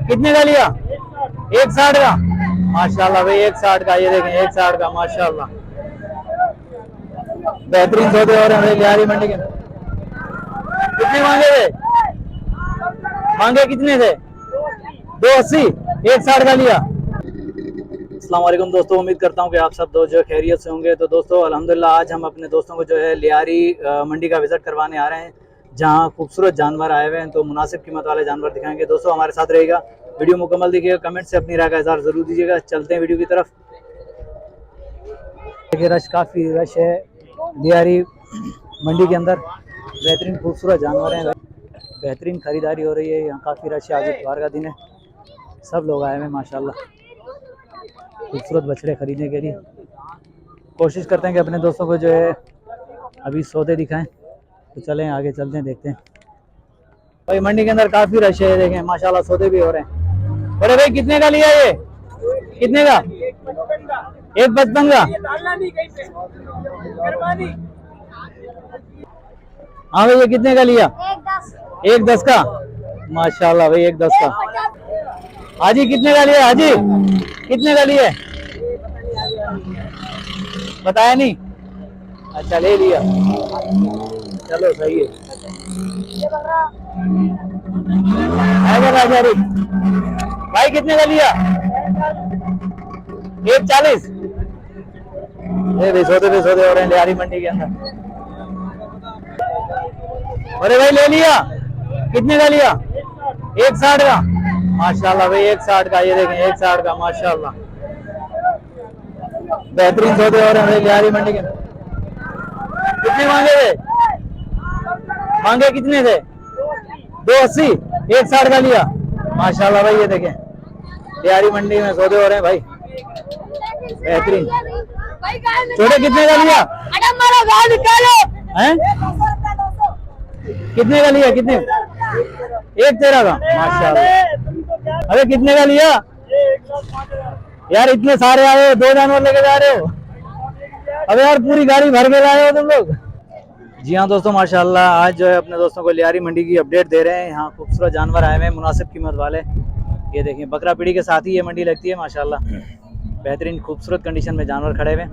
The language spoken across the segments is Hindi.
कितने का लिया? 160 का। माशाल्लाह भाई 160 का, ये देखें 160 का माशाल्लाह। बेहतरीन सौदे हो रहे हैं भाई लियारी मंडी के। कितने मांगे थे? मांगे कितने थे? 280। 160 का लिया। अस्सलाम वालेकुम दोस्तों, उम्मीद करता हूँ कि आप सब दोस्त जो खैरियत से होंगे। तो दोस्तों अल्हम्दुलिल्लाह आज हम अपने दोस्तों को जो है लियारी मंडी का विज़िट करवाने आ रहे हैं, जहाँ खूबसूरत जानवर आए हुए हैं। तो मुनासिब कीमत वाले जानवर दिखाएंगे। दोस्तों हमारे साथ रहेगा, वीडियो मुकम्मल देखिएगा, कमेंट से अपनी राय का इज़हार ज़रूर दीजिएगा। चलते हैं वीडियो की तरफ। देखिए रश, काफ़ी रश है लियारी मंडी के अंदर। बेहतरीन खूबसूरत जानवर हैं, बेहतरीन खरीदारी हो रही है यहाँ। काफ़ी रश है, आज इतवार का दिन है, सब लोग आए हुए हैं माशाल्लाह खूबसूरत बछड़े खरीदने के लिए। कोशिश करते हैं कि अपने दोस्तों को जो है अभी सौदे दिखाएं। तो चलें आगे चलते हैं, देखते हैं। भाई मंडी के अंदर काफ़ी रश है, देखें माशाल्लाह सौदे भी हो रहे हैं। बड़े भाई कितने का लिया ये? कितने का? 155 का। हाँ भैया कितने का लिया? 110 का। माशाल्लाह भाई 110 का। हाजी कितने का लिया? हाजी कितने का लिया? बताया नहीं? अच्छा ले लिया, चलो सही है। राजारी भाई कितने का लिया? 140। ये भी सौदे हो रहे हैं लियारी मंडी के अंदर। अरे भाई ले लिया, कितने का लिया? 160 का। माशाल्लाह भाई 160 का, ये देखें 160 का माशाल्लाह। बेहतरीन सौदे हो रहे हैं भाई लियारी मंडी के। कितने मांगे थे? मांगे कितने थे? 280। 160 का लिया माशाल्लाह भाई। ये देखें लियारी मंडी में सौदे हो रहे हैं भाई बेहतरीन। छोटे कितने का लिया? हैं? कितने का लिया? कितने? 113 का माशाल्लाह। अरे कितने का लिया यार? इतने सारे आए हो, 2 जानवर लेके जा रहे हो? अबे यार पूरी गाड़ी भर के लाए हो तुम लोग। जी हाँ दोस्तों माशाल्लाह आज जो है अपने दोस्तों को लियारी मंडी की अपडेट दे रहे हैं। यहाँ खूबसूरत जानवर आए हुए हैं मुनासिब कीमत वाले। ये देखिए बकरा पीढ़ी के साथ ही ये मंडी लगती है माशाल्लाह। बेहतरीन खूबसूरत कंडीशन में जानवर खड़े हुए हैं।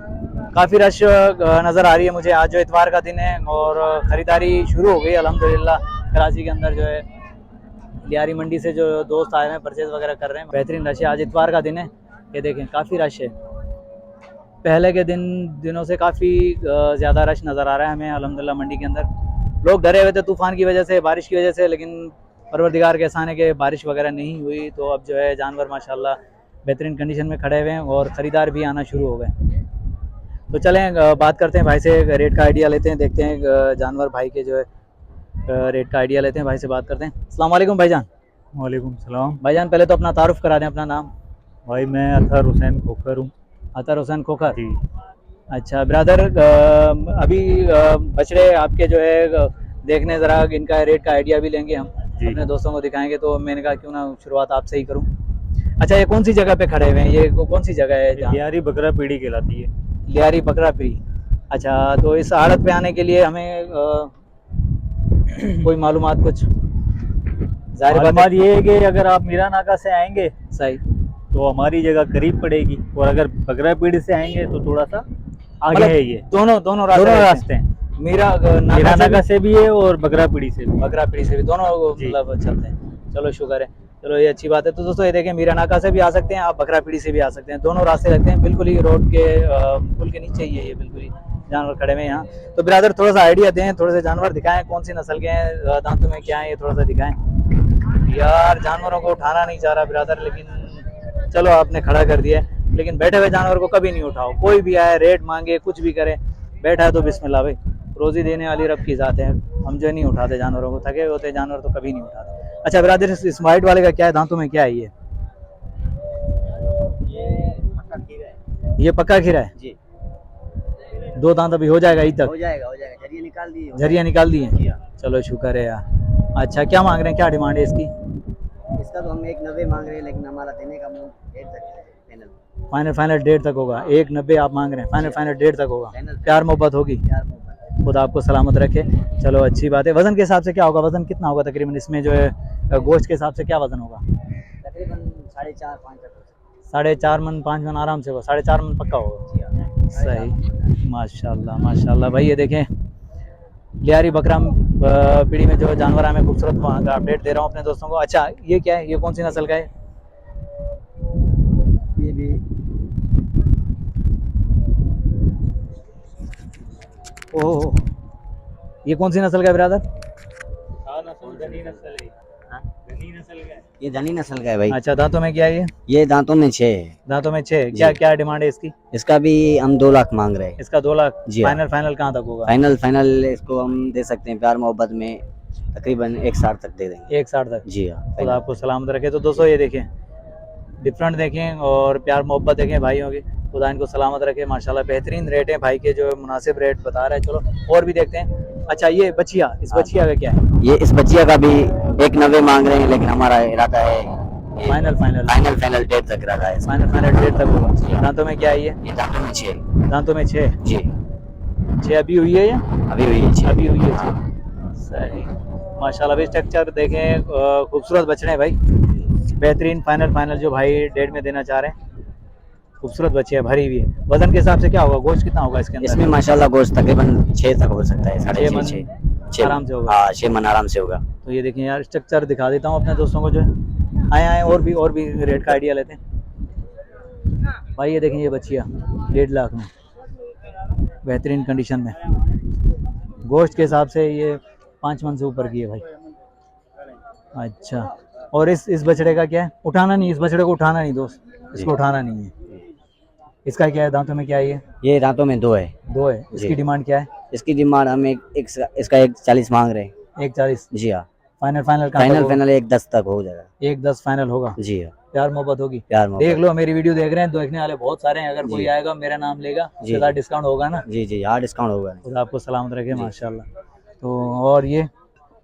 काफ़ी रश नज़र आ रही है मुझे। आज जो इतवार का दिन है और ख़रीदारी शुरू हो गई अल्हम्दुलिल्लाह। कराची के अंदर जो है लियारी मंडी से जो दोस्त आए हैं परचेज़ वगैरह कर रहे हैं। बेहतरीन रश है, आज इतवार का दिन है। ये देखें काफ़ी रश है, पहले के दिनों से काफ़ी ज़्यादा रश नज़र आ रहा है हमें अल्हम्दुलिल्लाह मंडी के अंदर। लोग डरे हुए थे तूफ़ान की वजह से, बारिश की वजह से, लेकिन परवरदिगार के एहसान है कि बारिश वगैरह नहीं हुई। तो अब जो है जानवर माशाल्लाह बेहतरीन कंडीशन में खड़े हुए हैं और ख़रीदार भी आना शुरू हो गए। तो चलें बात करते हैं भाई से, रेट का आइडिया लेते हैं, देखते हैं जानवर भाई के जो है रेट का आइडिया लेते हैं। भाई से बात करते हैं। अस्सलाम वालेकुम भाईजान। वालेकुम सलाम। भाईजान पहले तो अपना तारुफ करा दें, अपना नाम। भाई मैं अतहर हुसैन खोखर हूँ। अतहर हुसैन खोखर जी। अच्छा ब्रदर, अभी बछड़े आपके जो है देखने ज़रा इनका रेट का आइडिया भी लेंगे हम, अपने दोस्तों को दिखाएंगे। तो मैंने कहा क्यों ना शुरुआत आपसे ही करूं। अच्छा ये कौन सी जगह पे खड़े हुए हैं? ये कौन सी जगह है? लियारी बकरा पीढ़ी कहलाती है। लियारी बकरा पीढ़ी। अच्छा तो इस आड़त पे आने के लिए हमें कोई मालूमात कुछ? जाहिर बात ये है कि अगर आप मीरा नाका से आएंगे सही तो हमारी जगह करीब पड़ेगी, और अगर बकरा पीढ़ी से आएंगे तो थोड़ा सा आगे है। ये दोनों रास्ते हैं। मीरा नाका से भी है और बकरा पीढ़ी से भी। बकरा पीढ़ी से भी दोनों मतलब चलते हैं। चलो शुक्र है, चलो ये अच्छी बात है। तो दोस्तों ये देखें मीरा नाका से भी आ सकते हैं आप, बकरा पीढ़ी से भी आ सकते हैं। दोनों रास्ते लगते हैं बिल्कुल ही रोड के पुल के नीचे ही है ये बिल्कुल ही जानवर खड़े हुए हैं यहाँ। तो ब्रदर थोड़ा सा आइडिया दें, थोड़े से जानवर दिखाएं, कौन सी नस्ल के हैं, दांतों में क्या है, ये थोड़ा सा दिखाएं। यार जानवरों को उठाना नहीं चाह रहा ब्रदर, लेकिन चलो आपने खड़ा कर दिया। लेकिन बैठे हुए जानवर को कभी नहीं उठाओ, कोई भी आए रेट मांगे कुछ भी करे, बैठा है तो बिस्मिल्लाह भाई, रोजी देने वाली रब की ज़ात है। हम जो नहीं उठाते जानवरों को, थके होते जानवर तो कभी नहीं उठाते। अच्छा ब्रदर इस वाइट वाले का क्या है, दांतों में क्या है? ये पक्का खीरा है जी। 2 दांत अभी हो जाएगा, ईद तक हो जाएगा। झरिया निकाल दी है। चलो शुक्र है यार। अच्छा क्या मांग रहे हैं, क्या डिमांड है इसकी? इसका तो हम 190 मांग रहे हैं, लेकिन हमारा देने का मूड 1.5 तक है। फाइनल 1.5 तक होगा। 190 आप मांग रहे हैं, फाइनल 1.5 तक होगा। प्यार मोहब्बत होगी, खुदा आपको सलामत रखे। चलो अच्छी बात है। वजन के हिसाब से क्या होगा? वजन कितना होगा तकरीबन इसमें जो है गोश्त के हिसाब से क्या वजन होगा? तकरीबन 4.5-5 तक हो सकता 4.5 मन 5 मन आराम से होगा, 4.5 मन पक्का होगा। है। सही, माशाल्लाह माशाल्लाह भाई। ये देखें लियारी बकरा पीढ़ी में जो जानवर है, मैं खूबसूरत वहाँ का अपडेट दे रहा हूँ अपने दोस्तों को। अच्छा ये क्या है, ये कौन सी नस्ल का है? ये भी ओह, ये कौन सी नस्ल का है ब्रदर? ये धनी नस्ल का है भाई। अच्छा दांतों में क्या है ये दांतों में 6 है। दांतों में 6। क्या क्या डिमांड है इसकी? इसका भी हम 2 लाख मांग रहे हैं। इसका 2 लाख। जी हाँ। फाइनल फाइनल कहाँ तक होगा? फाइनल इसको हम दे सकते हैं प्यार मोहब्बत में तकरीबन 1.60 तक दे देंगे। 1.60 तक। जी हाँ। खुदा आपको सलामत रखे। तो दोस्तों ये देखें, डिफरेंट देखें और प्यार मोहब्बत देखें भाइयों की। खुदा इनको सलामत रखे। माशाल्लाह बेहतरीन रेट है भाई के, जो मुनासिब रेट बता रहे हैं। चलो और भी देखते हैं। अच्छा ये बच्चिया, इस बच्चिया का क्या है? ये इस बच्चिया का भी 1.90 मांग रहे हैं, लेकिन हमारा इरादा है फाइनल फाइनल 1.5 तक इरादा है। फाइनल फाइनल 1.5 तक होगा। दांतों में क्या है ये? ये दांतों में 6। दांतों में 6। जी 6 अभी हुई है या अभी हुई है 6। अभी हुई है? सही माशाल्लाह। भी स्ट्रक्चर देखें, खूबसूरत बछड़े हैं भाई, बेहतरीन। फाइनल फाइनल जो भाई डेट में देना चाह रहे हैं, खूबसूरत बच्चे है, भरी हुई है। वजन के हिसाब से क्या होगा, गोश्त कितना होगा इसके अंदर? इसमें माशाल्लाह गोश्त तकरीबन 6 तक हो सकता है। 6 मन 6.5 आराम से होगा। हाँ 6 मन आराम से होगा। तो ये देखें यार, स्ट्रक्चर दिखा देता हूँ अपने दोस्तों को जो है। आए और भी रेट का आइडिया लेते हैं भाई। ये देखें ये बच्चिया 1.5 लाख में, बेहतरीन कंडीशन में। गोश्त के हिसाब से ये 5 मन से ऊपर की है भाई। अच्छा, और इस बछड़े का क्या है? उठाना नहीं, इस बछड़े को उठाना नहीं दोस्त, इसको उठाना नहीं है। इसका क्या है, दांतों में क्या है ये दांतों में 2 है। 2 है। इसकी डिमांड क्या है? इसकी डिमांड हम इसका 1.40 मांग रहे हैं। 1.40। जी हाँ। फाइनल फाइनल 1.10 तक हो जाएगा। 1.10 फाइनल होगा। जी हाँ। प्यार मोहब्बत होगी। प्यार मोहब्बत। देख लो, मेरी वीडियो देख रहे हैं, देखने वाले बहुत सारे हैं। अगर कोई आएगा मेरा नाम लेगा, ज़्यादा डिस्काउंट होगा ना? जी हाँ डिस्काउंट होगा। खुदा आपको सलामत रखे माशाल्लाह। तो और ये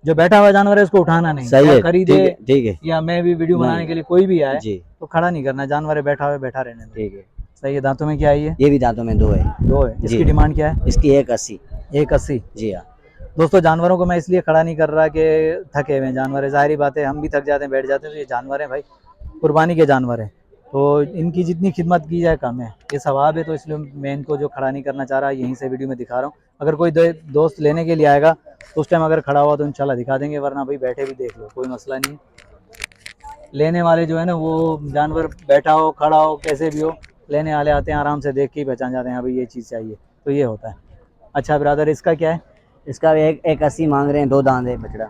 जो बैठा हुआ जानवर है, इसको उठाना नहीं। सही है, खरीदे ठीक है। या मैं भी वीडियो बनाने के लिए कोई भी आए जी तो खड़ा नहीं करना, जानवर है बैठा हुआ बैठा रहने दो। ठीक है। सही है। दांतों में क्या है ये भी दांतों में 2 है। 2 है। इसकी डिमांड क्या है? इसकी 1.80। 1.80। जी हाँ। दोस्तों जानवरों को मैं इसलिए खड़ा नहीं कर रहा कि थके हुए जानवर है, जाहिर बात है हम भी थक जाते हैं, बैठ जाते हैं। तो ये जानवर है भाई, कुर्बानी के जानवर है, तो इनकी जितनी खिदमत की जाए कम है। ये सवाब है, तो इसलिए मैं इनको जो खड़ा नहीं करना चाह रहा, यहीं से वीडियो में दिखा रहा हूँ। अगर कोई दोस्त लेने के लिए आएगा तो उस टाइम अगर खड़ा हुआ तो इंशाल्लाह दिखा देंगे, वरना भाई बैठे भी देख लो, कोई मसला नहीं है। लेने वाले जो है ना, वो जानवर बैठा हो खड़ा हो कैसे भी हो, लेने वाले आते हैं आराम से देख के ही पहचान जाते हैं, हाँ भाई ये चीज़ चाहिए, तो ये होता है। अच्छा ब्रदर, इसका क्या है? इसका 1.80 मांग रहे हैं। 2 दांत है बछड़ा।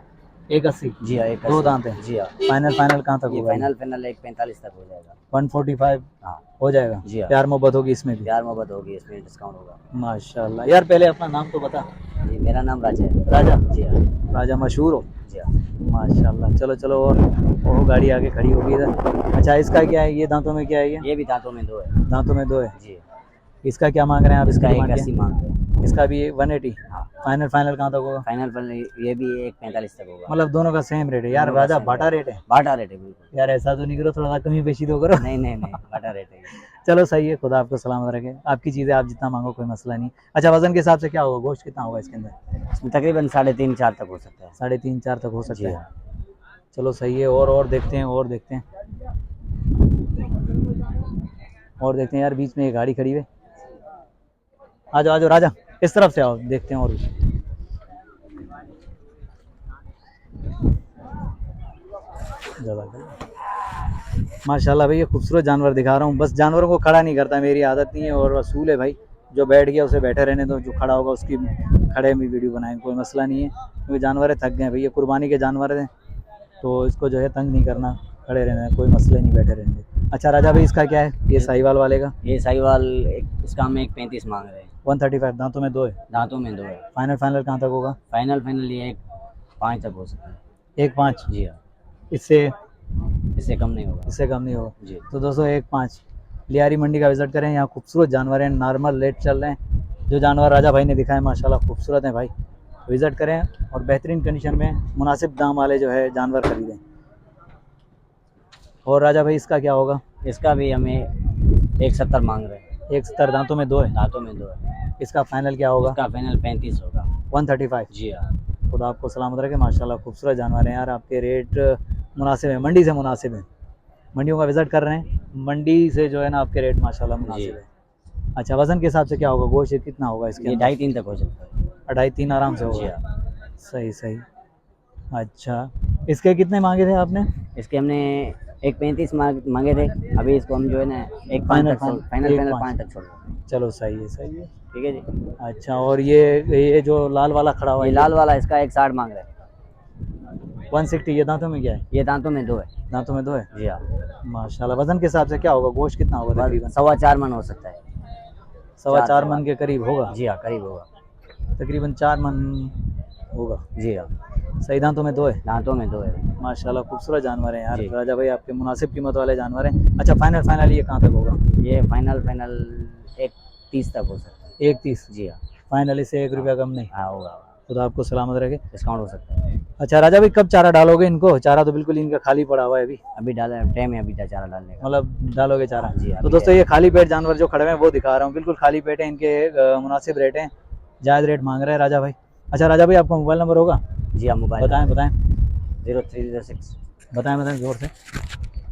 1.80। जी हाँ 2 दांत है। जी हाँ। फाइनल कहाँ तक होगा? फाइनल 1.45 तक हो जाएगा। 145 हाँ हो जाएगा। जी हाँ। प्यार मोहब्बत होगी इसमें भी? प्यार मोहब्बत होगी, इसमें डिस्काउंट होगा। माशाल्लाह। यार पहले अपना नाम तो बता। जी मेरा नाम राजा है। राजा? जी हाँ। राजा मशहूर हो? जी हाँ। माशाल्लाह। चलो चलो, और वो गाड़ी आगे खड़ी होगी इधर। अच्छा इसका क्या है, ये दांतों में क्या है? ये भी दांतों में 2 है। दांतों में 2 है। जी इसका क्या मांग रहे हैं आप? इसका डिमांड 1.80 मांग रहे हैं। क्या? इसका भी 180। हाँ। फाइनल कहाँ तक होगा? फाइनल ये भी 1.45 तक होगा। मतलब दोनों का सेम रेट है यार? दोनों का राजा same बाटा रेट है? बाटा रेट है बिल्कुल। यार ऐसा तो नहीं करो, थोड़ा सा कमी पेशी तो करो। नहीं बाटा रेट है। चलो सही है, खुदा आपको सलामत रखे। आपकी चीज़ें आप जितना मांगो कोई मसला नहीं। अच्छा वजन के हिसाब से क्या होगा, गोश्त कितना होगा इसके अंदर? इसमें तकरीबन 3.5-4 तक हो सकता है। 3.5-4 तक हो सकता जी है। हाँ। चलो सही है। और देखते हैं, और देखते हैं, और देखते हैं। यार बीच में ये गाड़ी खड़ी है, आ जाओ राजा, इस तरफ से आओ, देखते हैं। और माशाल्लाह भाई, ये खूबसूरत जानवर दिखा रहा हूँ। बस जानवरों को खड़ा नहीं करता, मेरी आदत नहीं है और असूल है भाई। जो बैठ गया उसे बैठे रहने दो, जो खड़ा होगा उसकी खड़े में वीडियो बनाएंगे, कोई मसला नहीं है। क्योंकि जानवर थक गए भाई, ये कुर्बानी के जानवर हैं, तो इसको जो है तंग नहीं करना, खड़े रहना, कोई मसला नहीं, बैठे रहेंगे। अच्छा राजा भाई, इसका क्या है, ये साहिवाल वाले का? ये साहिवाल इसका हम 1.35 मांग रहे हैं। 135। दांतों में 2 है? दांतों में 2 है। फाइनल कहाँ तक होगा? फाइनल ये 1.5 तक हो सकता है। 1.5? जी हाँ। इससे कम नहीं होगा। इससे कम नहीं होगा जी। तो दोस्तों 1.5 लियारी मंडी का विजिट करें। यहाँ खूबसूरत जानवर हैं, नॉर्मल रेट चल रहे हैं। जो जानवर राजा भाई ने दिखाए माशाल्लाह खूबसूरत हैं भाई, विजिट करें और बेहतरीन कंडीशन में मुनासिब दाम वाले जो है जानवर खरीदें। और राजा भाई इसका क्या होगा? इसका भी हमें 1.70 मांग रहे हैं। 1.70। दांतों में 2 है? दांतों में 2 है। इसका फाइनल क्या होगा? इसका फाइनल 35 होगा। 135। जी हाँ। खुदा आपको सलामत रखे। माशाल्लाह खूबसूरत जानवर हैं यार, आपके रेट मुनासिब है, मंडी से मुनासिब है। मंडियों का विजिट कर रहे हैं, मंडी से जो है ना आपके रेट माशाल्लाह मुनासिब है। अच्छा, वजन के हिसाब से क्या होगा, गोश्त कितना होगा इसके ये अंदर? 2.5-3 तक हो सकता है। 2.5-3 आराम से जी होगा। हाँ। सही सही। अच्छा, इसके कितने मांगे थे आपने? इसके हमने 1.35 मांगे थे, अभी इसको हम जो है ना 1.5 तक फाइनल 5 तक छोड़ रहे हैं। चलो सही है सही है। ठीक है जी। अच्छा, और ये जो लाल वाला खड़ा हुआ ये है, लाल वाला इसका 1.60 मांग रहा है। 160, ये दांतों में क्या है? ये दांतों में 2 है। दांतों में 2 है। जी हाँ। माशाल्लाह। वजन के हिसाब से क्या होगा, गोश्त कितना होगा तकरीबन? 4.25 मन हो सकता है। 4.25 मन के करीब होगा। जी हाँ, करीब होगा। तकरीबन 4 मन होगा। जी हाँ। सही, दांतों में 2 है। दांतों में 2 है। माशाल्लाह, खूबसूरत जानवर है यार जी। राजा भाई, आपके मुनासिब कीमत वाले जानवर हैं। अच्छा, फाइनल ये कहाँ तक होगा? ये फाइनल 1.30 तक हो सकता है। 1.30? जी हाँ। फाइनल इससे 1 रुपया कम नहीं? हाँ होगा, खुदा आपको सलामत रखे। डिस्काउंट हो सकता है। अच्छा राजा भाई, कब चारा डालोगे इनको? चारा तो बिल्कुल इनका खाली पड़ा हुआ है अभी। अभी डाला टाइम है, अभी चारा डालने का। मतलब डालोगे चारा? जी, तो अभी दोस्तों ये खाली पेट जानवर जो खड़े हुए हैं वो दिखा रहा हूँ, बिल्कुल खाली पेट है, इनके मुनासिब रेट हैं, जायज़ रेट मांग रहे हैं राजा भाई। अच्छा राजा भाई, आपका मोबाइल नंबर होगा? जी हाँ, मोबाइल बताएं 0306 बताएं जोर से।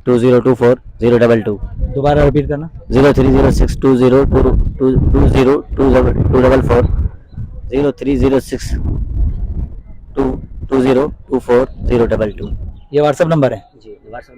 2024 022। दोबारा रिपीट करना। 0306 204 0306 2024 022। ये व्हाट्सअप नंबर है? जी, व्हाट्सएप।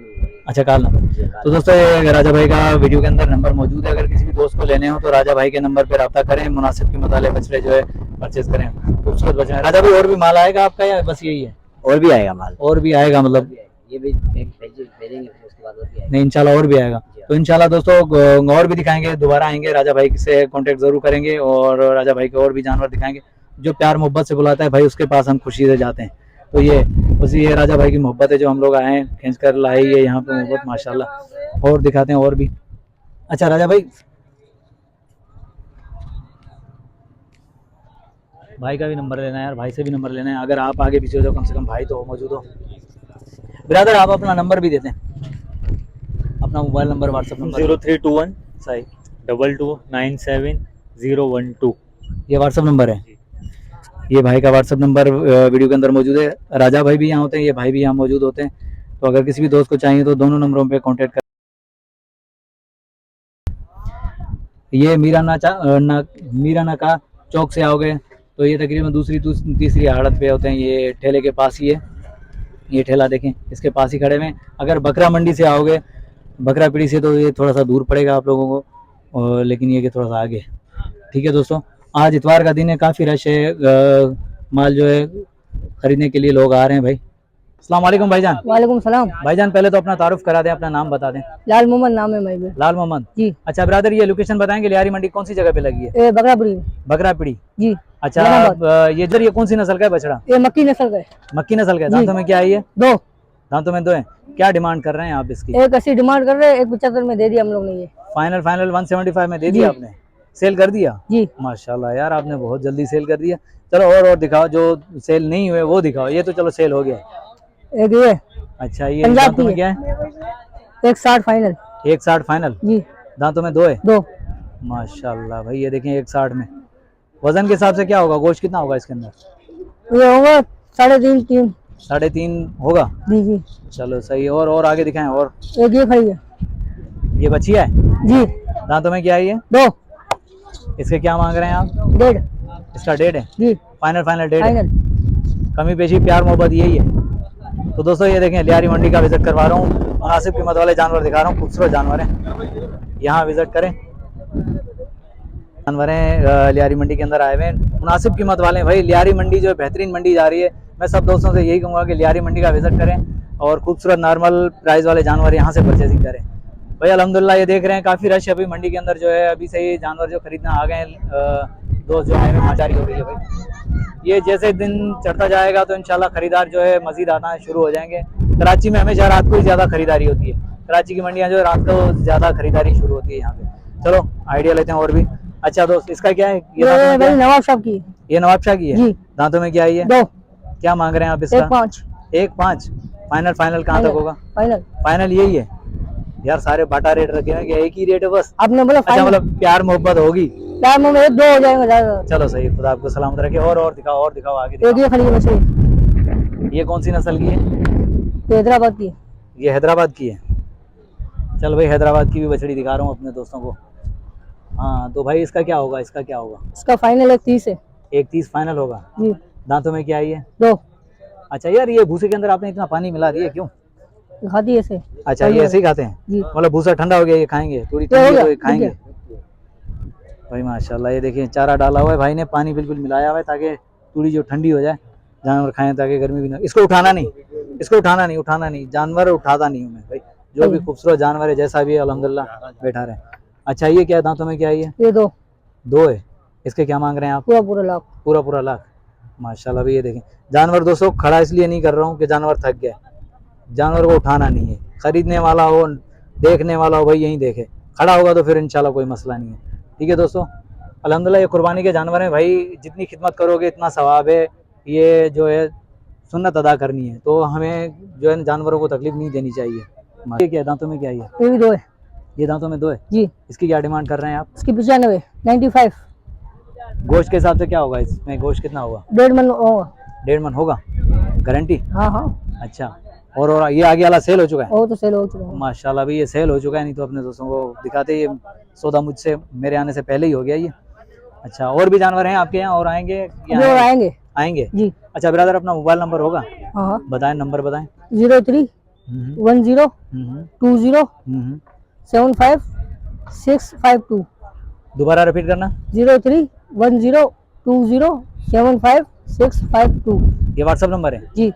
अच्छा, कॉल नंबर। तो दोस्तों ये राजा भाई का वीडियो के अंदर नंबर मौजूद है, अगर किसी भी दोस्त को लेने हो तो राजा भाई के नंबर पर रब्ता करें, मुनासिब कीमत वाले बछड़े जो है परचेज करें, खूबसूरत बछड़े। राजा भाई और भी माल आएगा आपका या बस यही है? और भी आएगा माल। और भी आएगा मतलब? ये भी भेजेंगे, फिर उसके बाद और भी आएगा। नहीं, इंशाल्लाह और भी आएगा। तो इंशाल्लाह दोस्तों और भी दिखाएंगे, दोबारा आएंगे, राजा भाई से कांटेक्ट जरूर करेंगे और राजा भाई के और भी जानवर दिखाएंगे। जो प्यार मोहब्बत से बुलाता है भाई, उसके पास हम खुशी से जाते हैं। तो ये उसी ये राजा भाई की मोहब्बत है जो हम लोग आए हैं, खींच कर लाए ये यहाँ पे मोहब्बत माशाल्लाह। और दिखाते हैं और भी। अच्छा राजा भाई का भी नंबर लेना है यार, भाई से भी नंबर लेना है। अगर आप आगे पीछे हो तो कम से कम भाई तो मौजूद हो। ब्रदर आप अपना नंबर भी देते हैं, अपना मोबाइल नंबर, व्हाट्सएप नंबर। 0321 सही 2297 012। ये व्हाट्सएप नंबर है। ये भाई का व्हाट्सएप नंबर वीडियो के अंदर मौजूद है। राजा भाई भी यहाँ होते हैं, ये भाई भी यहाँ मौजूद होते हैं। तो अगर किसी भी दोस्त को चाहिए तो दोनों नंबरों पे कांटेक्ट कर। ये मीराना का चौक से आओगे तो ये तकरीबन दूसरी तीसरी आड़त पे होते हैं, ये ठेले के पास ही है। ये ठेला देखें, इसके पास ही खड़े हुए हैं। अगर बकरा मंडी से आओगे, बकरा पीढ़ी से, तो ये थोड़ा सा दूर पड़ेगा आप लोगों को, और लेकिन ये कि थोड़ा सा आगे। ठीक है दोस्तों, आज इतवार का दिन है, काफ़ी रश है, माल जो है खरीदने के लिए लोग आ रहे हैं भाई। अस्सलाम वालेकुम भाईजान। वालेकुम सलाम। भाईजान पहले तो अपना तारुफ करा दें, अपना नाम बता दें। लाल मोहम्मद नाम है भाई। लाल मोहम्मद जी। अच्छा ब्रदर, ये लोकेशन बताएंगे, लियारी मंडी कौन सी जगह पे लगी है? ये बकरापुरी। बकरा पीढ़ी। जी। अच्छा, ये जो ये कौन सी नस्ल का है बछड़ा? ये मक्की नस्ल का है। मक्की नस्ल का है। दांतों में क्या है ये? 2 दांतों में 2 है। क्या डिमांड कर रहे हैं आप इसकी? 180 डिमांड कर रहे हैं, 175 में दे दिया हम लोग ने। ये फाइनल 175 में दे दिया आपने, सेल कर दिया? जी। माशाल्लाह यार, आपने बहुत जल्दी सेल कर दिया। चलो और दिखाओ, जो सेल नहीं हुए वो दिखाओ। ये तो चलो सेल हो गया। एक ये अच्छा, ये पंजाब दांतों में की क्या है? 160 फाइनल। 160 फाइनल। जी। दांतों में 2 है। 2 माशाल्लाह भाई, ये देखें 160 में। वजन के हिसाब से क्या होगा, गोश्त कितना होगा इसके अंदर? ये होगा 3.5 3.5 होगा। जी जी। चलो सही है। और आगे दिखाएं। और एक ये खड़ी है। ये बचिया है जी। दांतों में क्या है ये? 2 इसके क्या मांग रहे हैं आप? 1.5 इसका 1.5 है जी फाइनल 1.5 है। फाइनल। कमी पेशी प्यार मोहब्बत यही है। तो दोस्तों ये देखें लियारी मंडी का विजिट करवा रहा हूँ, मुनासिब कीमत वाले जानवर दिखा रहा हूँ, खूबसूरत जानवर हैं, यहाँ विजिट करें। जानवर हैं लियारी मंडी के अंदर आए हुए हैं, मुनासिब कीमत वाले हैं भाई। लियारी मंडी जो है बेहतरीन मंडी जा रही है। मैं सब दोस्तों से यही कहूँगा कि लियारी मंडी का विजिट करें और खूबसूरत नॉर्मल प्राइस वाले जानवर यहाँ से परचेजिंग करें भाई। अल्हम्दुलिल्लाह ये देख रहे हैं काफ़ी रश है अभी मंडी के अंदर जो है, अभी से ही जानवर जो खरीदना आ गए हैं। दोस्त जो है माचारी हो रही है भाई। ये जैसे दिन चढ़ता जाएगा तो इंशाल्लाह खरीदार जो है मजीद आना शुरू हो जाएंगे। कराची में हमेशा रात को ही ज़्यादा खरीदारी होती है, कराची की मंडियाँ जो है रात को ज़्यादा खरीदारी शुरू होती है यहाँ पे। चलो आइडिया लेते हैं और भी। अच्छा दोस्त इसका क्या है? ये भाई नवाब साहब की। ये नवाब शाह की है जी। दांतों में क्या है ये? 2 क्या मांग रहे हैं आप इसका? 1.5 1.5 फाइनल कहाँ तक होगा? फाइनल फाइनल यही है यार, सारे बाटा रेट रखे हैं कि एक ही रेट है बस? आपने बोला अच्छा मतलब प्यार मोहब्बत होगी यार, में 2 हो जाएगा ज्यादा। चलो सही, खुदा आपको सलामत रखे। और दिखाओ आगे एक दिखाओ। ये खड़ी है मछली, ये कौन सी नस्ल की है? ये हैदराबाद की। ये हैदराबाद की है। चल भाई, हैदराबाद की भी बछड़ी दिखा रहा हूँ अपने दोस्तों को। हाँ तो भाई इसका क्या होगा, इसका क्या होगा? इसका फाइनल 130 है 130 फाइनल होगा। जी। दांतों में क्या आई है? 2 अच्छा यार, ये भूसे के अंदर आपने इतना पानी मिला दिया क्यों? खाती ऐसे। अच्छा, ये ऐसे ही खाते हैं? जी। मतलब भूसा ठंडा हो गया, ये खाएंगे? थोड़ी ये हो ठंडी है तो गया, ये खाएंगे। ठीक भाई माशाल्लाह, ये देखिए चारा डाला हुआ है भाई ने, पानी बिल्कुल मिलाया हुआ है ताकि थोड़ी जो ठंडी हो जाए, जानवर खाएं ताकि गर्मी भी ना। इसको उठाना नहीं, इसको उठाना नहीं, उठाना नहीं, जानवर उठाता नहीं हूँ मैं भाई। जो भी खूबसूरत जानवर है जैसा भी है अल्हम्दुलिल्लाह बैठा रहे। अच्छा, ये क्या है, दांतों में क्या है? ये 2 दो है। इसके क्या मांग रहे हैं आप? पूरा लाख। पूरा लाख। माशाल्लाह भाई, ये देखें जानवर दोस्तों, खड़ा इसलिए नहीं कर रहा हूँ कि जानवर थक गया। जानवर को उठाना नहीं है, खरीदने वाला हो, देखने वाला हो भाई यहीं देखे, खड़ा होगा तो फिर इंशाल्लाह कोई मसला नहीं है। ठीक है दोस्तों, अल्हम्दुलिल्लाह ये कुर्बानी के जानवर हैं भाई, जितनी खिदमत करोगे इतना सवाब है। ये जो है सुन्नत अदा करनी है, तो हमें जो है जानवरों को तकलीफ नहीं देनी चाहिए। ये क्या है, दांतों में क्या है? ये भी 2 है ये दांतों में 2 है जी। इसकी क्या डिमांड कर रहे हैं आप? इसकी 95 95। गोश्त के हिसाब से क्या होगा इसमें? गोश्त कितना होगा? 1.5 मन होगा। 1.5 मन होगा, गारंटी? हाँ हाँ, अच्छा, और ये आगे वाला सेल हो चुका है? वो तो सेल हो चुका है। माशाल्लाह भी ये सेल हो चुका है, नहीं तो अपने दोस्तों को दिखाते। ये सौदा मुझसे मेरे आने से पहले ही हो गया ये। अच्छा, और भी जानवर हैं आपके यहाँ और आएंगे? अभी और आएंगे आएंगे जी। अच्छा ब्रदर, अपना मोबाइल नंबर होगा? हाँ, बताएं, नंबर बताएं। 03 10 हम्म, 20 हम्म। 75 652। दोबारा रिपीट करना। 03 10 20 75 652। ये व्हाट्सअप नंबर है जी।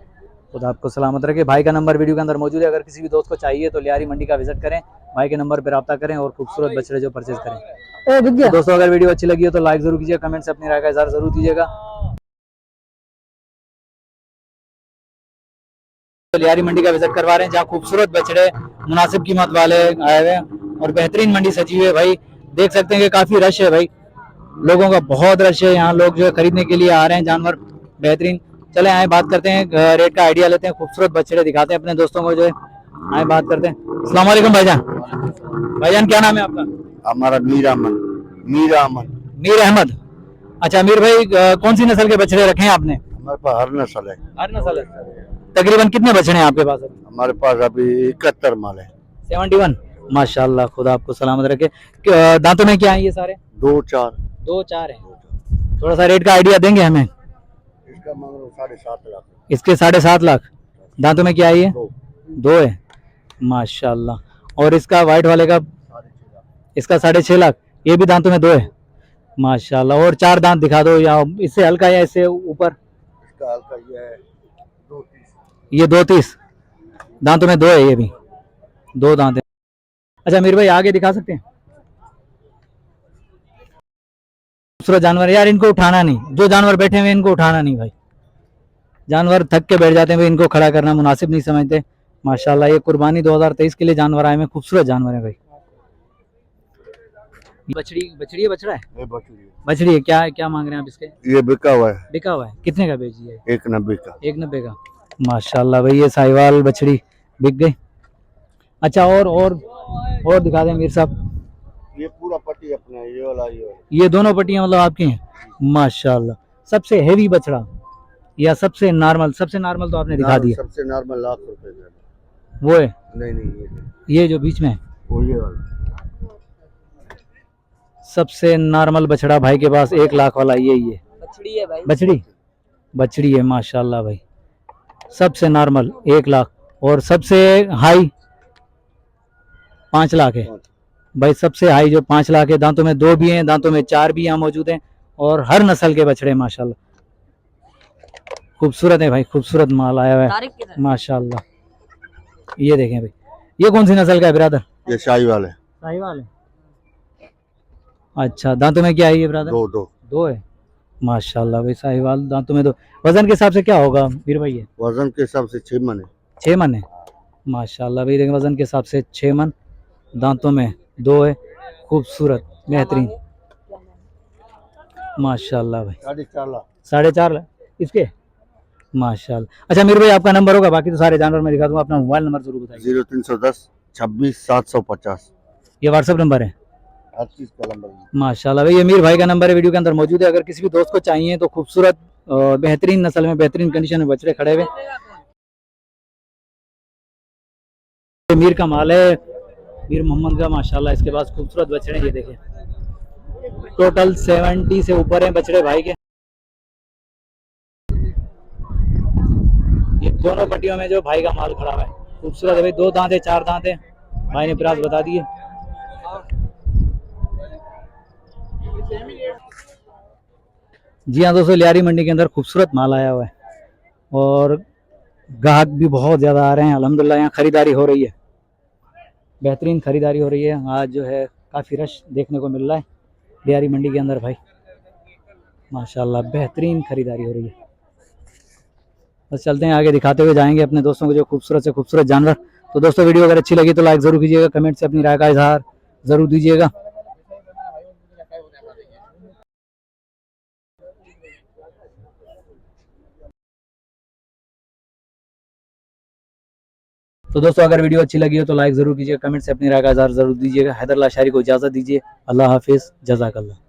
खुदा आपको सलामत रखे। भाई का नंबर वीडियो के अंदर मौजूद है, अगर किसी भी दोस्त को चाहिए तो लियारी मंडी का विजिट करें, भाई के नंबर पर रब्ता करें और खूबसूरत बछड़े जो परचेज करें। ओ बिक गया। तो दोस्तों, अगर वीडियो अच्छी लगी हो तो लाइक जरूर कीजिए, कमेंट से अपनी राय का इज़हार जरूर कीजिएगा। तो लियारी मंडी का विजिट करवा रहे हैं, जहाँ खूबसूरत बछड़े मुनासिब कीमत वाले आए हुए हैं और बेहतरीन मंडी सजी हुई है भाई। देख सकते हैं कि काफी रश है भाई, लोगों का बहुत रश है यहाँ, लोग जो है खरीदने के लिए आ रहे हैं जानवर बेहतरीन। चले आए बात करते हैं, रेट का आइडिया लेते हैं, खूबसूरत बछड़े दिखाते हैं अपने दोस्तों को जो है। आए बात करते हैं। अस्सलाम वालेकुम भाईजान। भाईजान क्या नाम है आपका? हमारा मीर अहमद। मीर अहमद। अच्छा मीर भाई, कौन सी नस्ल के बछड़े रखे हैं आपने? हमारे पास हर नस्ल है। हर नस्ल है। तकरीबन कितने बछड़े हैं आपके पास? हमारे पास अभी 71 माल है। 71। माशाल्लाह, खुदा आपको सलामत रखे। दांतों में क्या है ये सारे? 2-4 है। थोड़ा सा रेट का आइडिया देंगे हमें? इसका मांग 7.5 लाख। इसके 7.5 लाख। दांतों में क्या है ये? 2 2 है। माशाल्लाह। और इसका व्हाइट वाले का? इसका 6.5 लाख। ये भी दांतों में 2 है। माशाल्लाह। और 4 दांत दिखा दो, या इससे हल्का या इससे ऊपर? इसका हल्का ये है 2.30। ये 2.30 दांतों में 2 है, ये भी 2 दांत है। अच्छा मीर भाई, आगे दिखा सकते हैं? दूसरा जानवर यार, इनको उठाना नहीं, जो जानवर बैठे हुए इनको उठाना नहीं भाई, जानवर थक के बैठ जाते हैं भाई, इनको खड़ा करना मुनासिब नहीं समझते। माशाल्लाह, ये कुर्बानी 2023 के लिए जानवर आए हैं, खूबसूरत जानवर है भाई। बछड़ी है, बछड़ा है? ये बकरी बछड़ी है। क्या क्या मांग रहे हैं आप इसके? ये बिका हुआ है बिका हुआ है। कितने का बेची है? 1.90 का। 1.90 का। माशाल्लाह भाई, ये साहिवाल बछड़ी बिक गई। अच्छा, और दिखा दें मीर साहब। ये पूरा पट्टी अपना, ये वाला ये दोनों पट्टियां मतलब आपकी हैं? माशाल्लाह। सबसे हेवी बछड़ा या सबसे नॉर्मल? सबसे नॉर्मल तो आपने दिखा दिया। सबसे नॉर्मल ₹1,00,000 का। वो है? नहीं ये जो बीच में है वो ये वाला सबसे नॉर्मल बछड़ा भाई के पास 1 लाख वाला यही है। बछड़ी है भाई। बछड़ी है माशाल्लाह भाई। सबसे नॉर्मल 1 लाख और सबसे हाई 5 लाख है भाई। सबसे हाई जो 5 लाख है, दांतों में 2 भी हैं, दांतों में 4 भी यहाँ मौजूद हैं और हर नस्ल के बछड़े माशाल्लाह खूबसूरत है भाई, खूबसूरत माल आया हुआ है माशाल्लाह। ये देखें भाई, ये कौन सी नस्ल का है ब्रदर? ये शाहीवाल है। साहिवाल है। अच्छा, दांतों में क्या है ये ब्रदर? 2 है। माशाल्लाह भाई, साहिवाल दांतों में 2। वजन के हिसाब से क्या होगा वीर भाई? ये वजन के हिसाब से 6 मन है। 6 मन है। माशाल्लाह भाई, देखें वजन के हिसाब से 6 मन, दांतों में 2 है, खूबसूरत बेहतरीन माशाल्लाह भाई। 4.5 लाख। 4.5 लाख इसके। माशाल्लाह। अच्छा मीर भाई, आपका नंबर होगा? बाकी तो सारे जानवर मैं दिखा दूंगा, अपना मोबाइल नंबर जरूर बताइए। 0310 26 750। ये व्हाट्सअप नंबर है? हर चीज का नंबर है। माशाल्लाह भाई, ये मीर भाई का नंबर है, वीडियो के अंदर मौजूद है। अगर किसी भी दोस्त को चाहिए तो खूबसूरत बेहतरीन नस्ल में बेहतरीन कंडीशन में बछड़े खड़े हुए मीर का माल है। मीर मोहम्मद का माशाल्लाह इसके पास खूबसूरत बछड़े, ये देखें टोटल 70 से ऊपर हैं बछड़े भाई के। ये दोनों पट्टियों में जो भाई का माल खड़ा हुआ है खूबसूरत है भाई, 2 दांत है 4 दांत है, भाई ने प्राइस बता दिए। जी हाँ दोस्तों, लियारी मंडी के अंदर खूबसूरत माल आया हुआ है और ग्राहक भी बहुत ज़्यादा आ रहे हैं। अल्हम्दुलिल्लाह यहाँ खरीदारी हो रही है, बेहतरीन खरीदारी हो रही है। आज जो है काफ़ी रश देखने को मिल रहा है लियारी मंडी के अंदर भाई, माशाल्लाह बेहतरीन खरीदारी हो रही है। बस चलते हैं आगे, दिखाते हुए जाएंगे अपने दोस्तों को जो खूबसूरत से खूबसूरत जानवर। तो दोस्तों वीडियो अगर अच्छी लगी तो लाइक ज़रूर कीजिएगा, कमेंट से अपनी राय का इजहार ज़रूर दीजिएगा। तो दोस्तों अगर वीडियो अच्छी लगी हो तो लाइक ज़रूर कीजिएगा, कमेंट से अपनी राय का इजहार ज़रूर दीजिएगा। हैदर लाशारी को इजाज़त दीजिए। अल्लाह हाफिज़, जज़ाकल्लाह।